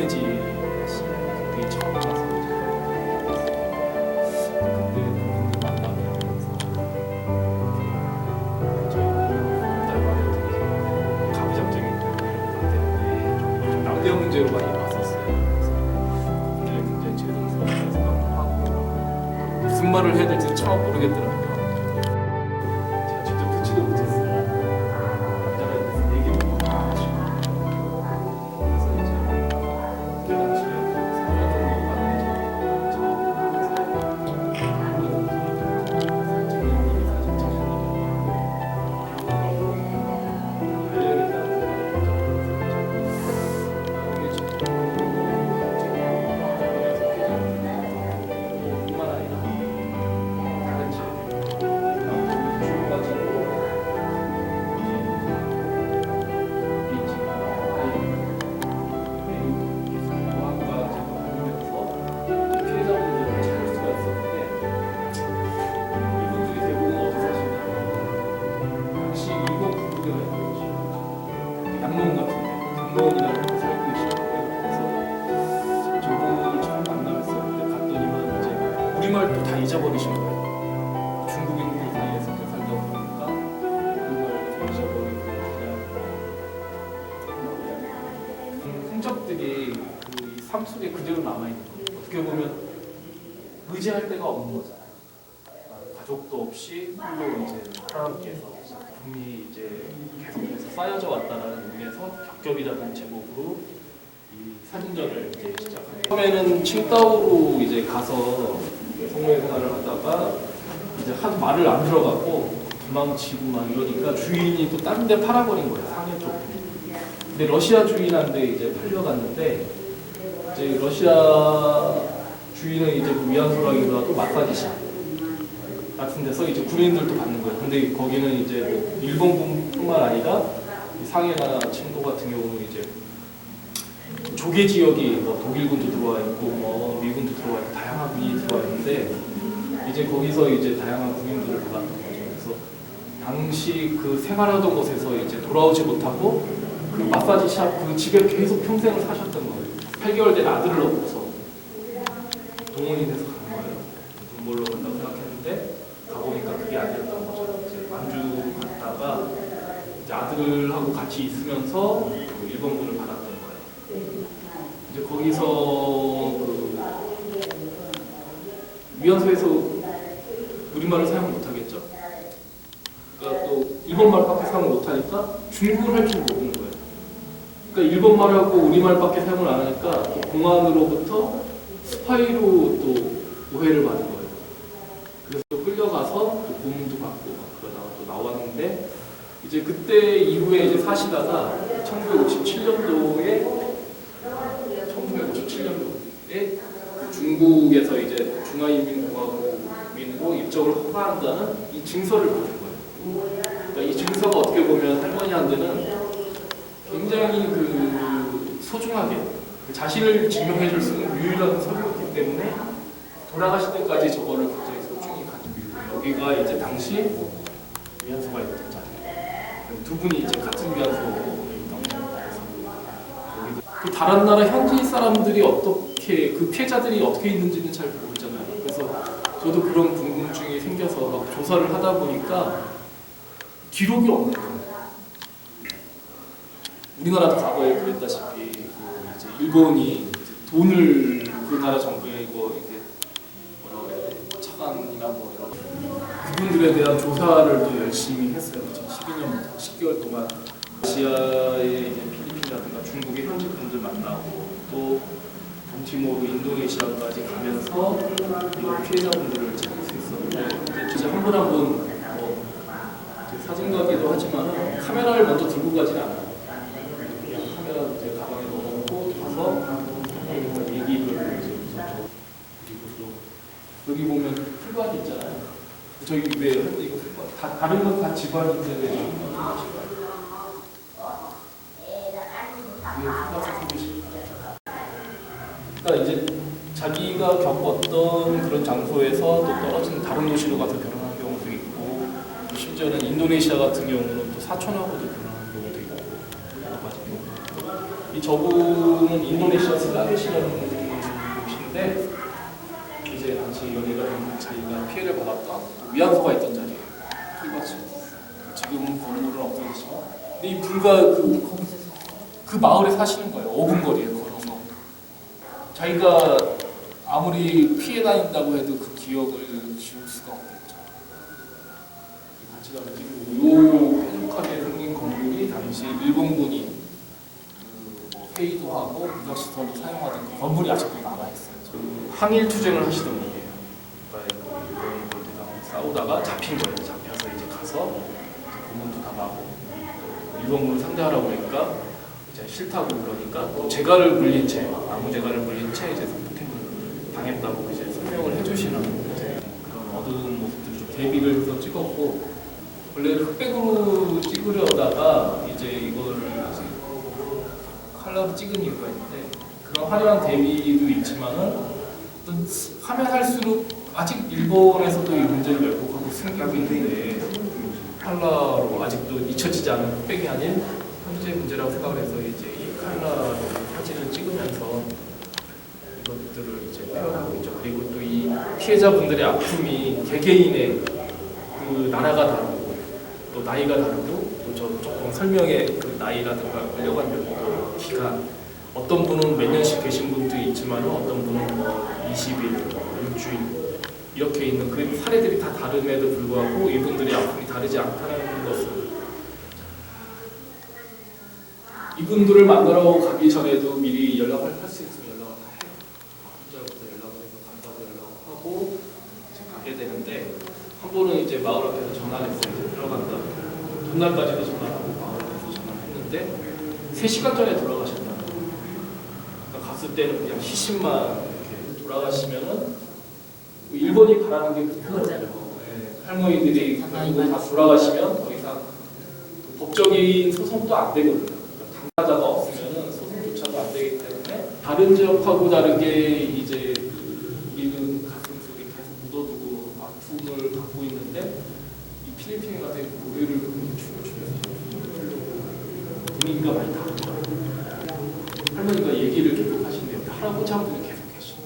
홈페이지 그때 처음 가서 그때 그분들 만나게 되면서 저희 딸말에 가부장적인 부분 때문에 좀 남녀 문제로 많이 봤었어요. 그래서 남녀 문제 죄송스럽게 생각도 하고 무슨 말을 해야 될지 처음 모르겠더라고요. 제가 직접 듣지도 못했어요. 남자가 있어서 얘기도 못 하시고. 그래서 이제 그때 당시에 사회활동 받는 게 처음 작년님이 사실 뿐만 아니라 다른 피해자분들을 찾을 수가 있었는데 이분들이 대부분 어디 사시냐면 당시 일본 북부에 양론 같은데 강론이라는 데 살고 계시고요. 그래서 저분을 처음 만나뵀을 때 갔더니만 이제 우리말도 다 잊어버리신 거예요. 중국인들 사이에서 살다 보니까 우리말도 잊어버리고 그냥 흔적들이 그 삶 속에 그대로 남아있는 거예요. 어떻게 보면 의지할 데가 없는 거잖아요. 가족도 없이 홀로 이제 하나님께서 분이 이제 계속해서 쌓여져 왔다라는 의미에서 겹겹이라는 제목으로 이 사진전을 이제 시작합니다. 처음에는 칭다오로 이제 가서 성묘 생활을 하다가 이제 하도 말을 안 들어갖고 도망치고 막 이러니까 주인이 또 다른 데 팔아버린 거예요. 상해 쪽. 근데 러시아 주인한테 이제 팔려갔는데 이제 러시아 주인은 이제 그 위안소라기보다도 마사지샵 같은 데서 이제 군인들도 받는 거예요. 근데 거기는 이제 뭐 일본뿐만 아니라 상해나 칭도 같은 경우는 이제 조개 지역이 뭐 독일군도 들어와 있고 뭐 미군도 들어와 있고 다양한 군인이 들어와 있는데 이제 거기서 이제 다양한 군인들을 받았던 거죠. 그래서 당시 그 생활하던 곳에서 이제 돌아오지 못하고 그 마사지샵 그 집에 계속 평생을 사셨던 거예요. 8개월 된 아들을 얻고서 동원이 돼서 간 거예요. 돈 벌러 간다고 생각했는데 가보니까 그게 아니었던 거죠. 이제 만주 갔다가 이제 아들하고 같이 있으면서 그 일본군을 받았던 거예요. 이제 거기서 그 위안소에서 우리말을 사용 못하겠죠. 그러니까 또 일본말밖에 사용 못하니까 중국을 할 줄 모르는 거예요. 그러니까 일본말하고 우리말밖에 사용을 안 하니까 공안으로부터 스파이로 또 오해를 받은 거예요. 그래서 또 끌려가서 또 고문도 받고 막 그러다가 또 나왔는데 이제 그때 이후에 이제 사시다가 1957년도에 중국에서 이제 중화인민공화국민으로 입적을 허가한다는 이 증서를 받은 거예요. 그러니까 이 증서가 어떻게 보면 할머니한테는 굉장히 그 소중하게 자신을 증명해줄 수 있는 유일한 서류였기 때문에 돌아가실 때까지 저거를 굉장히 소중히 가지고 있고 여기가 이제 당시 위안소가 있던 자리예요. 두 분이 이제 같은 위안소에 있던 거예요. 그 다른 나라 현지 사람들이 어떻게 그 피해자들이 어떻게 있는지는 잘 모르잖아요. 그래서 저도 그런 궁금증이 생겨서 막 조사를 하다 보니까 기록이 없는 거예요. 우리나라도 과거에 그랬다시피 그 이제 일본이 이제 돈을 그 나라 정부에 이거 이게 뭐라 그래 차관이나 뭐 이런 그분들에 대한 조사를 또 열심히 했어요. 2012년부터 10개월 동안 아시아의 이제 필리핀이라든가 중국의 현지 분들 만나고 또 동티모르, 인도네시아까지 가면서 이런 피해자분들을 찾을 수 있었는데 이제 한 분 한 분 뭐 사진가기도 하지만 카메라를 먼저 들고 가진 않아요. 카메라 이제 가방에 넣어놓고 가서 얘기를 이제 그리고 또 여기 보면 풀밭 있잖아요. 저희 왜 이거 풀밭 다른 건 다 집안인데 왜 이런 건 집안? 이게 풀밭을 쓰고 싶다. 그러니까 이제 자기가 겪었던 그런 장소에서 또 떨어진 다른 도시로 가서 결혼한 경우도 있고 또 심지어는 인도네시아 같은 경우는 또 사촌하고도 결혼한 경우도 있고 여러 가지 경우도 있고 이 저분은 인도네시아 슬라베시라는 곳인데 이제 당시 연애가 자기가 피해를 받았던 위안소가 있던 자리예요. 풀밭이. 지금은 건물은 없어졌지만 근데 이 불과 그 마을에 사시는 거예요. 5분 거리에 걸어서. 자기가 아무리 피해 다닌다고 해도 그 기억을 지울 수가 없겠죠. 같이 가면 지금 요 뾰족하게 생긴 건물이 당시 일본군이 뭐 회의도 하고 무적시설도 사용하던 그 건물이 아직도 남아있어요. 항일 투쟁을 하시던 분이에요. 일본군이랑 싸우다가 잡힌 거예요. 잡혀서 이제 가서 고문도 당하고 일본군을 상대하라고 그러니까 이제 싫다고 그러니까 또 재갈을 물린 채, 나무 재갈을 물린 채 이제 폭행을 당했다고 이제 설명을 해주시는 이제 그런 어두운 모습들을 좀 대비를 해서 찍었고 원래는 흑백으로 찍으려다가 이제 이거를 이제 컬러로 찍은 이유가 있는데 그런 화려한 대비도 있지만은 어떤 하면 할수록 아직 일본에서도 이 문제를 왜곡하고 숨기고 있는데 컬러로 아직도 잊혀지지 않은 흑백이 아닌 현재 문제라고 생각을 해서 이제 이 컬러 사진을 찍으면서 이것들을 이제 표현하고 있죠. 그리고 또 이 피해자분들의 아픔이 개개인의 그 나라가 다르고 또 나이가 다르고 또 저 조금 설명의 그 나이라든가 끌려간 연도, 기간 어떤 분은 몇 년씩 계신 분도 있지만 어떤 분은 뭐 20일, 일주일 이렇게 있는 그 사례들이 다 다름에도 불구하고 이분들의 아픔이 다르지 않다는 것을 이분들을 만나러 가기 전에도 미리 연락을 할 수 있으면 연락을 다 해요. 혼자부터 연락을 해서 간다고 연락을 하고 이제 가게 되는데 한 번은 이제 마을 앞에서 전화를 했어요. 이제 들어간다. 전날까지도 전화하고 마을 앞에서 전화를 했는데 3시간 전에 돌아가셨다. 그러니까 갔을 때는 그냥 시신만 이렇게 돌아가시면은 일본이 바라는 게 그거잖아요. 할머니들이 다 돌아가시면 더 이상 법적인 소송도 안 되거든요. 당사자가 없으면 소송조차도 안 되기 때문에 다른 지역하고 다르게 이제 우리는 가슴 속에 계속 묻어두고 아픔을 갖고 있는데 이 필리핀 같은 노래를 춤을 추면서 분위기가 많이 다르죠. 할머니가 얘기를 계속 하시는데 옆에 할아버지 한 분이 계속 계시고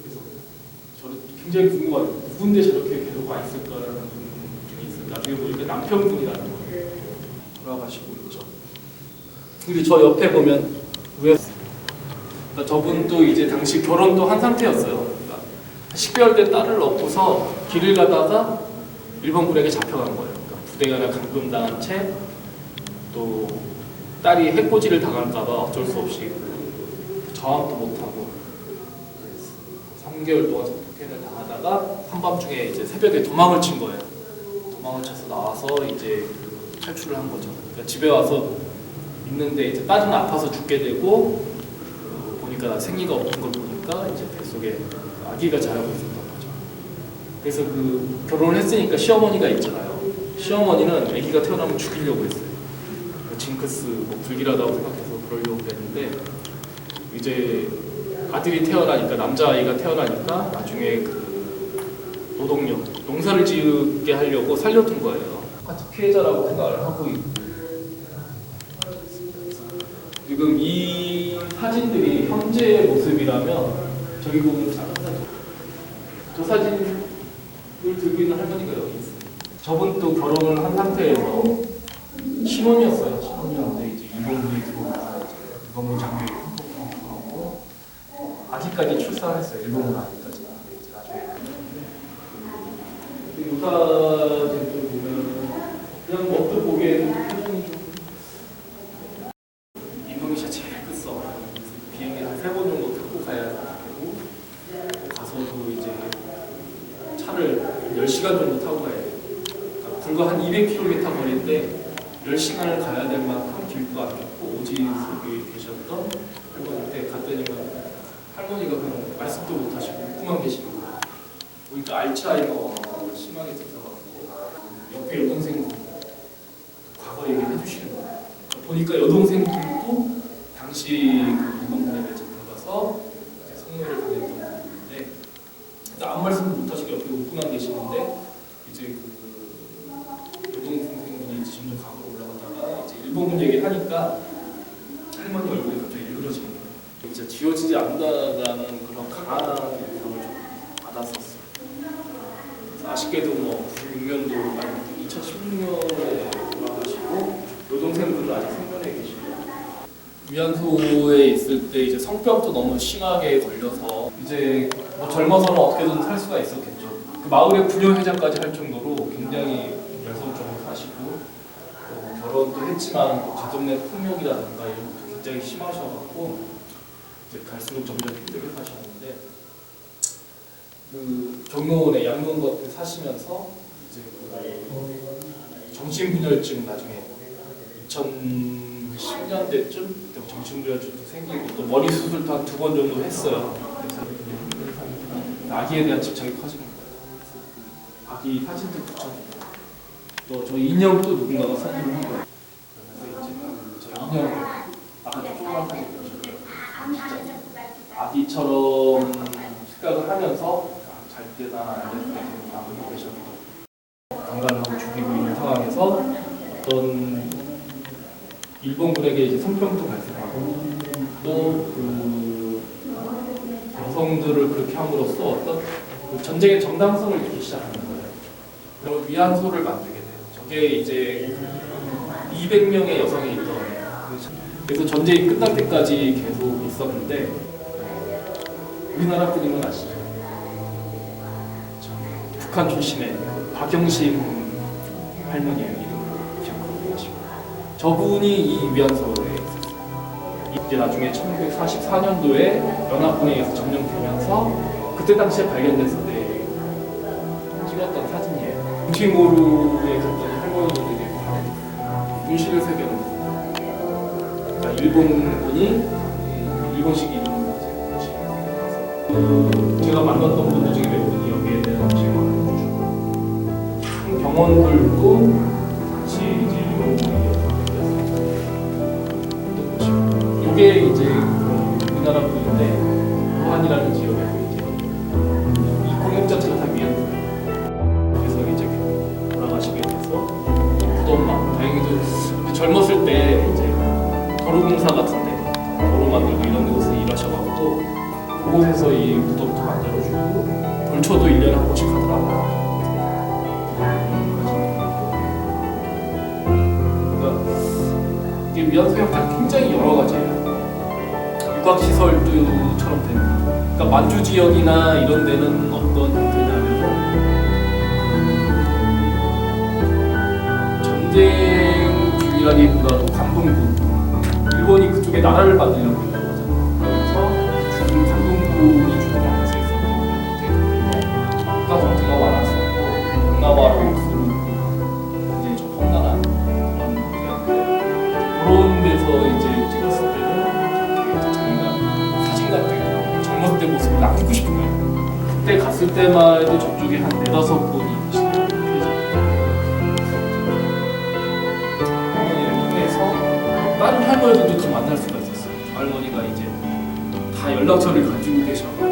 그래서 저는 굉장히 궁금하죠. 누군데 저렇게 계속 와 있을까라는 분이 있어요. 나중에 보니까 남편분이라는 거예요. 돌아가시고 있죠. 그리고 저 옆에 보면 그러니까 저분도 이제 당시 결혼도 한 상태였어요. 그러니까 10개월 된 딸을 얻고서 길을 가다가 일본군에게 잡혀간 거예요. 그러니까 부대간에 감금당한 채 또 딸이 해코지를 당할까봐 어쩔 수 없이 저항도 못하고 3개월 동안 폭행을 당하다가 한밤중에 이제 새벽에 도망을 친 거예요. 도망을 쳐서 나와서 이제 탈출을 한 거죠. 그러니까 집에 와서 있는데 이제 딸은 아파서 죽게 되고 보니까 생기가 없는 걸 보니까 이제 뱃속에 아기가 자라고 있었던 거죠. 그래서 그 결혼을 했으니까 시어머니가 있잖아요. 시어머니는 아기가 태어나면 죽이려고 했어요. 징크스 뭐 불길하다고 생각해서 그러려고 했는데 이제 아들이 태어나니까 남자아이가 태어나니까 나중에 그 노동력 농사를 지게 하려고 살려둔 거예요. 똑같이 피해자라고 생각을 하고 있고 지금 이 사진들이 현재의 모습이라면 저기 보면 저 사진을 들고 있는 할머니가 여기 있어요. 저분도 결혼을 한 상태에서 신혼이었어요. 신혼이었는데 이제 일본군이 들어오면서 일본군 장교에 하고 아직까지 출산을 했어요. 일본군 아직까지. 이제 나중에 이 사진들 보면 그냥 뭐 어떻게 보기에는 표정이 좀 인도네시아 제일 끝서 비행기 한 3번 정도 타고 가야 되고 가서도 이제 차를 10시간 정도 타고 가야 돼요. 그러니까 불과 한 200km 거리인데 10시간을 가야 될 만큼 길도 안 좋고 오지 속에 계셨던 할머니인데 갔더니만 할머니가 그냥 말씀도 못 하시고 웃고만 계시는 거예요. 보니까 알츠하이머가 심하게 드셔가지고 옆에 여동생 과거 얘기를 해주시는 거예요. 보니까 여동생들도 당시 그 일본군에 잡혀가서 성노예를 당했던 분인데 아무 말씀도 못 하시고 옆에 웃고만 계시는데 이제 여동생분이 점점 과거로 올라가다가 이제 일본군 얘기를 하니까 할머니 지워지지 않는다라는 그런 강한 인상을 좀 받았었어요. 아쉽게도 뭐 96년도 2016년에 돌아가시고 여동생분은 아직 생존해 계시고 위안소에 있을 때 이제 성병도 너무 심하게 걸려서 이제 뭐 젊어서는 어떻게든 살 수가 있었겠죠. 그 마을의 부녀회장까지 할 정도로 굉장히 열성적으로 사시고 결혼도 했지만 또 가족 내 폭력이라든가 이런 것도 굉장히 심하셔갖고 이제 갈수록 점점 힘들게 사셨는데 그 정로원에 양로원에 사시면서 이제 그 정신분열증 나중에 2010년대쯤 정신분열증도 생기고 또 머리 수술도 한 2번 정도 했어요. 그래서 아기에 대한 집착이 커지는 거예요. 아기 사진도 붙여주고 또 저 인형도 누군가가 사진을 한 거예요. 그래서 이제 제 인형 아까 조그만 사진 보셨어요. 아기처럼 생각을 하면서 잘 때나 아닐 때 아버지 계셔서 강간을 하고 죽이고 있는 상황에서 어떤 일본군에게 이제 성병도 발생하고 또 그 여성들을 그렇게 함으로써 어떤 그 전쟁의 정당성을 잃기 시작하는 거예요. 그리고 위안소를 만들게 돼요. 저게 이제 200명의 여성이 있던 그래서 전쟁이 끝날 때까지 계속 있었는데 우리나라 분이면 아시죠? 북한 출신의 박영심 할머니의 이름을 기억하고 계시고 저분이 이 위안소에 있었어요. 이제 나중에 1944년도에 연합군에 의해서 점령되면서 그때 당시에 발견됐을 때 찍었던 사진이에요. 중치모루에 갔던 할머니들이 문신을 새겨놓은 그러니까 일본군이 일본식 이름으로 이제 제가 만났던 분들 중에 몇 분이 여기에 대한 질문을 해주고 병원들도 같이 이제 일본군이 이게 이제 우리나라 분인데武漢이라는 지역에서 이제 이 공역 자체가 다 위안소예요. 그래서 이제 돌아가시게 돼서 무덤 막 다행히도 젊었을 때 이제 도로공사 같은데 도로 만들고 이런 곳에서 일하셔가지고 그곳에서 이 무덤도 만들어주고 돌초도 1년에 한 번씩 하더라고요. 그러니까 이게 위안소 형태가 굉장히 여러 가지예요. 육각시설처럼 된. 그러니까 만주 지역이나 이런 데는 어떤 형태냐면 전쟁 중이라기보다도 관동군. 일본이 그쪽에 나라를 만들려고 했던 거잖아요. 그래서 지금 관동군이 주도하면서 있었던 형태인데 국가 정체가 완화했었고 동남아로 목수를 굉장히 좀 험난한 그런 형태였는데 그런 데서 이제 찍었을 때는 젊었을 때 모습을 남기고 싶은 거예요. 그때 갔을 때만 해도 저쪽에 한 4-5분이 계시더라고요. 할머니를 통해서 다른 할머니들도 더 만날 수가 있었어요. 저 할머니가 이제 다 연락처를 가지고 계셔가지고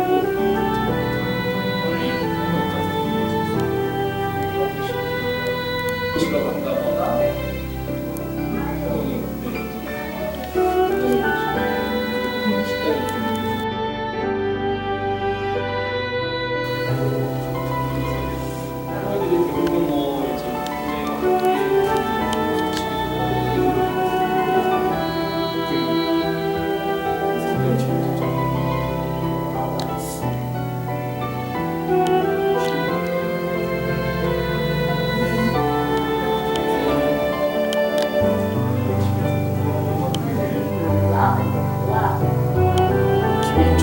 멀리 할머니까지 연락하시고 간다거나 할머니 그때 식당에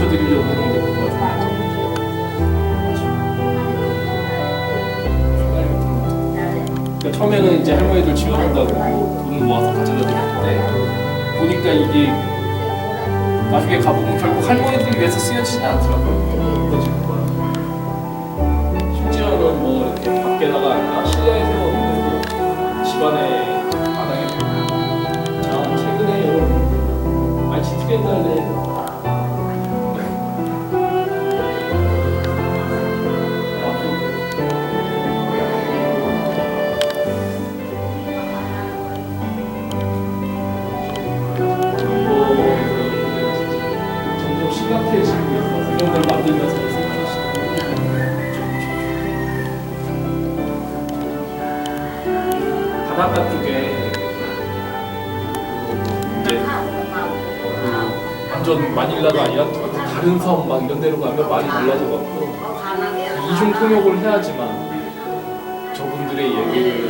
드리려고 했는데 그거 그러니까 처음에는 이제 할머니들 지원한다고 돈 모아서 가져다 드렸는데 보니까 이게 나중에 가보면 결국 할머니들 위해서 쓰여지진 않더라고요. 심지어는 뭐 이렇게 밖에다가 아니라 실내에 세웠는데도 집안에 마당에 자 최근에 여러분 많이 지트겠다는데 중에 이제 완전 마닐라가 아니라 또 다른 섬 막 이런 데로 가면 말이 달라져갖고 이중 통역을 해야지만 저분들의 얘기를